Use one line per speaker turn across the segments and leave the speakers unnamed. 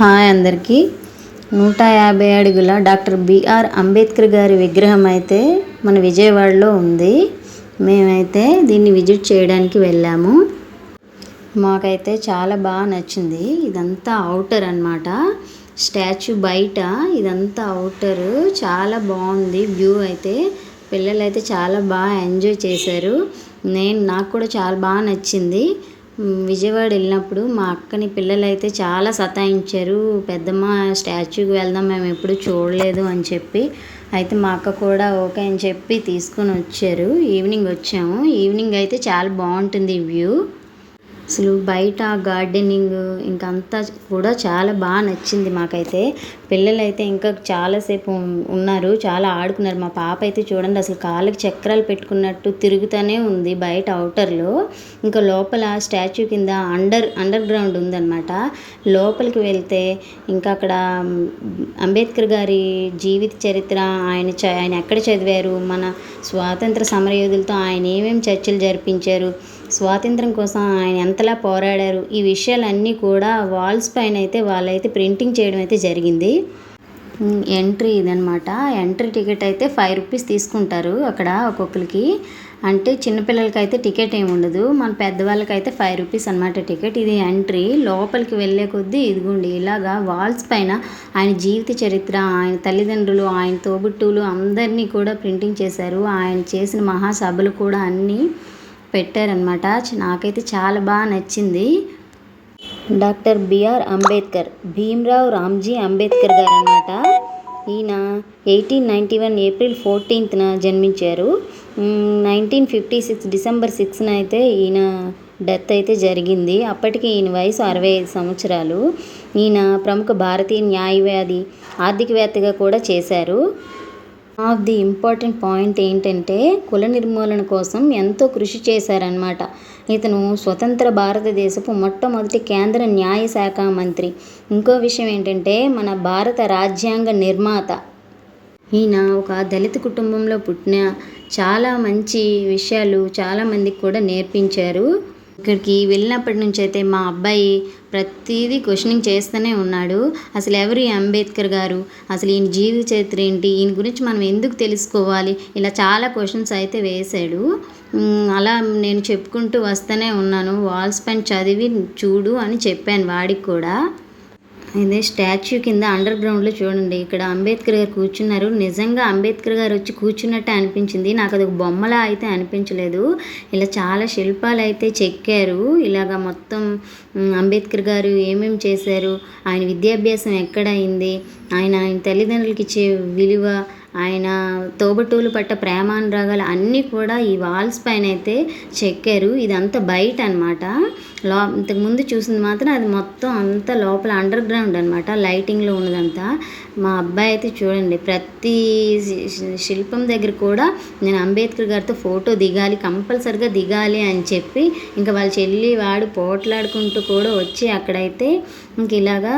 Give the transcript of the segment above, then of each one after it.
Hi అందరికీ. 150 అడుగుల doctor BR Ambedkar గారి విగ్రహం అయితే మన విజయవాడలో ఉంది. మేమైతే దీన్ని విజిట్ చేయడానికి వెళ్ళాము. మాకైతే చాలా బాగా నచ్చింది. ఇదంతా అవుటర్ అన్నమాట. స్టాచ్యూ బయట ఇదంతా అవుటర్ చాలా బాగుంది. వ్యూ అయితే పిల్లలైతే చాలా బాగా ఎంజాయ్ చేశారు. నాకు కూడా చాలా బాగా నచ్చింది. విజయవాడ వెళ్ళినప్పుడు మా అక్కని పిల్లలైతే చాలా సతాయించారు. పెద్దమ్మ స్టాచ్యూకి వెళ్దాం, మేము ఎప్పుడు చూడలేదు అని చెప్పి. అయితే మా అక్క కూడా ఓకే అని చెప్పి తీసుకొని వచ్చారు. ఈవినింగ్ వచ్చాము. ఈవినింగ్ అయితే చాలా బాగుంటుంది వ్యూ. అసలు బయట గార్డెనింగ్ ఇంకంతా కూడా చాలా బాగా నచ్చింది మాకైతే. పిల్లలైతే ఇంకా చాలాసేపు ఉన్నారు, చాలా ఆడుకున్నారు. మా పాప అయితే చూడండి అసలు కాళ్ళకి చక్రాలు పెట్టుకున్నట్టు తిరుగుతూనే ఉంది బయట అవుటర్లో. ఇంకా లోపల స్టాచ్యూ కింద అండర్ గ్రౌండ్ ఉందన్నమాట. లోపలికి వెళ్తే ఇంకా అక్కడ అంబేద్కర్ గారి జీవిత చరిత్ర, ఆయన ఎక్కడ చదివారు, మన స్వాతంత్ర సమరయోధులతో ఆయన ఏమేమి చర్చలు జరిపించారు, స్వాతంత్రం కోసం ఆయన ఎంతలా పోరాడారు, ఈ విషయాలన్నీ కూడా వాల్స్ పైన అయితే వాళ్ళైతే ప్రింటింగ్ చేయడం అయితే జరిగింది. ఎంట్రీ ఇదనమాట. ఎంట్రీ టికెట్ అయితే 5 రూపీస్ తీసుకుంటారు అక్కడ ఒక్కొక్కరికి. అంటే చిన్నపిల్లలకి అయితే టికెట్ ఏమి ఉండదు, మన పెద్దవాళ్ళకైతే 5 రూపీస్ అనమాట టికెట్. ఇది ఎంట్రీ. లోపలికి వెళ్ళే కొద్దీ ఇదిగోండి ఇలాగా వాల్స్ పైన ఆయన జీవిత చరిత్ర, ఆయన తల్లిదండ్రులు, ఆయన తోబుట్టువులు అందరినీ కూడా ప్రింటింగ్ చేశారు. ఆయన చేసిన మహాసభలు కూడా అన్నీ పెట్టారనమాట. నాకైతే చాలా బాగా నచ్చింది. డాక్టర్ బిఆర్ అంబేద్కర్, భీమ్రావ్ రామ్జీ అంబేద్కర్ గారు అనమాట. ఈయన 1891 ఏప్రిల్ 14న జన్మించారు. 1956 డిసెంబర్ 6న అయితే ఈయన డెత్ అయితే జరిగింది. అప్పటికి ఈయన వయసు 65 సంవత్సరాలు. ఈయన ప్రముఖ భారతీయ న్యాయవాది, ఆర్థికవేత్తగా కూడా చేశారు. ఆఫ్ ది ఇంపార్టెంట్ పాయింట్ ఏంటంటే కుల నిర్మూలన కోసం ఎంతో కృషి చేశారనమాట. ఇతను స్వతంత్ర భారతదేశపు మొట్టమొదటి కేంద్ర న్యాయశాఖ మంత్రి. ఇంకో విషయం ఏంటంటే మన భారత రాజ్యాంగ నిర్మాత. ఈయన ఒక దళిత కుటుంబంలో పుట్టిన చాలా మంచి విషయాలు చాలామందికి కూడా నేర్పించారు. ఇక్కడికి వెళ్ళినప్పటి నుంచి అయితే మా అబ్బాయి ప్రతిదీ క్వశ్చనింగ్ చేస్తూనే ఉన్నాడు. అసలు ఎవరు ఈ అంబేద్కర్ గారు, అసలు ఈయన జీవిత చరిత్ర ఏంటి, ఈయన గురించి మనం ఎందుకు తెలుసుకోవాలి, ఇలా చాలా క్వశ్చన్స్ అయితే వేశాడు. అలా నేను చెప్పుకుంటూ వస్తూనే ఉన్నాను. వాల్స్ పైన చదివి చూడు అని చెప్పాను వాడికి కూడా. ఇదే స్టాచ్యూ కింద అండర్ గ్రౌండ్లో చూడండి, ఇక్కడ అంబేద్కర్ గారు కూర్చున్నారు. నిజంగా అంబేద్కర్ గారు వచ్చి కూర్చున్నట్టే అనిపించింది. నాకు అది ఒక బొమ్మలా అయితే అనిపించలేదు. ఇలా చాలా శిల్పాలు అయితే చెక్కారు. ఇలాగా మొత్తం అంబేద్కర్ గారు ఏమేమి చేశారు, ఆయన విద్యాభ్యాసం ఎక్కడ అయింది, ఆయన తల్లిదండ్రులకి ఇచ్చే విలువ, ఆయన తోబుట్టువులు పట్ట ప్రేమానురాగాలు అన్నీ కూడా ఈ వాల్స్ పైన అయితే చెక్కారు. ఇదంతా బయట అనమాట. ఇంతకుముందు చూసింది మాత్రం అది మొత్తం అంతా లోపల అండర్ గ్రౌండ్ అనమాట, లైటింగ్లో ఉన్నదంతా. మా అబ్బాయి అయితే చూడండి ప్రతి శిల్పం దగ్గర కూడా నేను అంబేద్కర్ గారితో ఫోటో దిగాలి, కంపల్సరిగా దిగాలి అని చెప్పి ఇంకా వాళ్ళ చెల్లి వాడు పోట్లాడుకుంటూ కూడా వచ్చి అక్కడైతే ఇంక ఇలాగా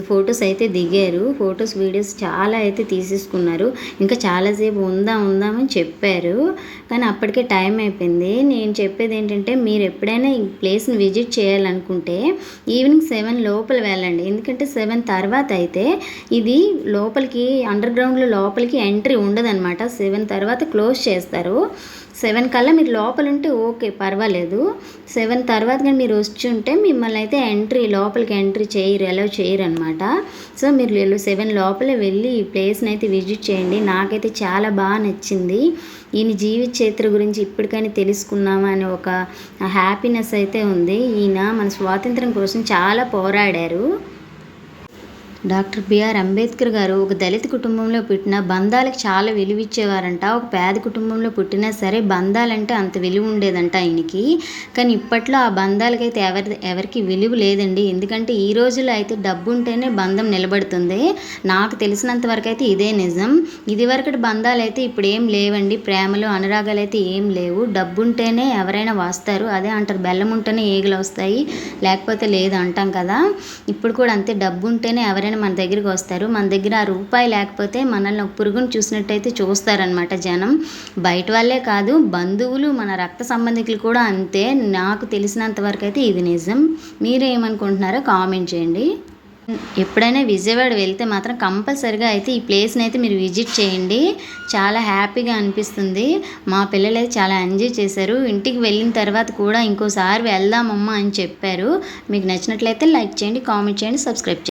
ఫొటోస్ అయితే దిగారు. ఫొటోస్ వీడియోస్ చాలా అయితే తీసేసుకున్నారు. ఇంకా చాలాసేపు ఉందామని చెప్పారు, కానీ అప్పటికే టైం అయిపోయింది. నేను చెప్పేది ఏంటంటే మీరు ఎప్పుడైనా ఈ ప్లేస్ని విజిట్ చేయాలనుకుంటే ఈవినింగ్ 7 లోపల వెళ్ళండి. ఎందుకంటే 7 తర్వాత అయితే ఇది లోపలికి అండర్ గ్రౌండ్లో లోపలికి ఎంట్రీ ఉండదన్నమాట. 7 తర్వాత క్లోజ్ చేస్తారు. 7 కల్లా మీరు లోపల ఉంటే ఓకే పర్వాలేదు. 7 తర్వాత కానీ మీరు వచ్చి ఉంటే మిమ్మల్ని అయితే లోపలికి ఎంట్రీ అలౌ చేయరు అనమాట. సో మీరు 7 లోపలే వెళ్ళి ఈ ప్లేస్ని అయితే విజిట్ చేయండి. నాకైతే చాలా బాగా నచ్చింది. ఈయన జీవిత చరిత్ర గురించి ఇప్పటికైనా తెలుసుకున్నామా అని ఒక హ్యాపీనెస్ అయితే ఉంది. ఈయన మన స్వాతంత్రం కోసం చాలా పోరాడారు. డాక్టర్ బిఆర్ అంబేద్కర్ గారు ఒక దళిత కుటుంబంలో పుట్టిన బంధాలకు చాలా విలువ ఇచ్చేవారంట. ఒక పేద కుటుంబంలో పుట్టినా సరే బంధాలంటే అంత విలువ ఉండేదంట ఆయనకి. కానీ ఇప్పట్లో ఆ బంధాలకైతే ఎవరికి విలువ లేదండి. ఎందుకంటే ఈ రోజుల్లో అయితే డబ్బు ఉంటేనే బంధం నిలబడుతుంది. నాకు తెలిసినంత వరకు అయితే ఇదే నిజం. ఇదివరకటి బంధాలు అయితే ఇప్పుడు ఏం లేవండి. ప్రేమలు అనురాగాలు అయితే ఏం లేవు. డబ్బు ఉంటేనే ఎవరైనా వస్తారు. అదే అంటారు, బెల్లం ఉంటేనే ఈగలు వస్తాయి, లేకపోతే లేదు అంటాం కదా. ఇప్పుడు కూడా అంతే, డబ్బు ఉంటేనే ఎవరైనా మన దగ్గరికి వస్తారు. మన దగ్గర ఆ రూపాయి లేకపోతే మనల్ని ఒక పురుగును చూసినట్టయితే చూస్తారనమాట జనం. బయట వాళ్ళే కాదు, బంధువులు, మన రక్త సంబంధికులు కూడా అంతే. నాకు తెలిసినంత వరకు అయితే ఇది నిజం. మీరేమనుకుంటున్నారో కామెంట్ చేయండి. ఎప్పుడైనా విజయవాడ వెళ్తే మాత్రం కంపల్సరిగా అయితే ఈ ప్లేస్ని అయితే మీరు విజిట్ చేయండి. చాలా హ్యాపీగా అనిపిస్తుంది. మా పిల్లలు అయితే చాలా ఎంజాయ్ చేశారు. ఇంటికి వెళ్ళిన తర్వాత కూడా ఇంకోసారి వెళ్దామమ్మా అని చెప్పారు. మీకు నచ్చినట్లయితే లైక్ చేయండి, కామెంట్ చేయండి, సబ్స్క్రైబ్ చేయండి.